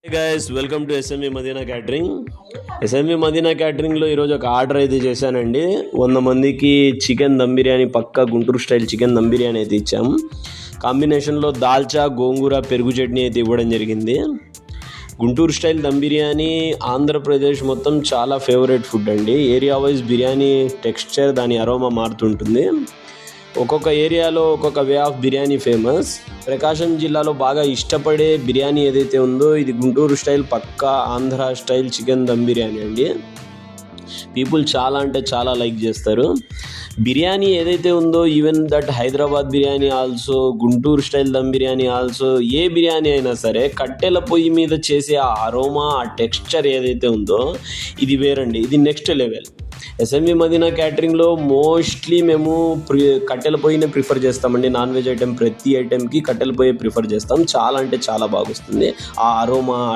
Hey guys, welcome to SMV Madina catering. SMV Madina క్యాటరింగ్లో ఈరోజు ఒక ఆర్డర్ అయితే చేశానండి. 100 మందికి చికెన్ దమ్ బిర్యానీ, పక్కా గుంటూరు స్టైల్ చికెన్ దమ్ బిర్యానీ అయితే ఇచ్చాము. కాంబినేషన్లో దాల్చా, గోంగూర, పెరుగు చట్నీ అయితే ఇవ్వడం జరిగింది. గుంటూరు స్టైల్ దమ్ బిర్యానీ ఆంధ్రప్రదేశ్ మొత్తం చాలా ఫేవరెట్ ఫుడ్ అండి. ఏరియా వైజ్ బిర్యానీ టెక్స్చర్, దాని అరోమా మారుతుంటుంది. ఒక్కొక్క ఏరియాలో ఒక్కొక్క వే ఆఫ్ బిర్యానీ ఫేమస్. ప్రకాశం జిల్లాలో బాగా ఇష్టపడే బిర్యానీ ఏదైతే ఉందో ఇది గుంటూరు స్టైల్ పక్కా ఆంధ్ర స్టైల్ చికెన్ దమ్ బిర్యానీ అండి. పీపుల్ చాలా అంటే చాలా లైక్ చేస్తారు. బిర్యానీ ఏదైతే ఉందో even that Hyderabad biryani also, Guntur style dum biryani also, ఏ బిర్యానీ అయినా సరే కట్టెల పొయ్యి మీద చేసే ఆ అరోమా, ఆ టెక్స్చర్ ఏదైతే ఉందో ఇది వేరండి. ఇది నెక్స్ట్ లెవెల్. ఎస్ఎంవి మదీనా క్యాటరింగ్లో మోస్ట్లీ మేము కట్టెల పొయ్యినే ప్రిఫర్ చేస్తామండి. నాన్ వెజ్ ఐటెం ప్రతి ఐటెంకి కట్టెల పొయ్యి ప్రిఫర్ చేస్తాం. చాలా అంటే చాలా బాగా వస్తుంది ఆ అరోమా, ఆ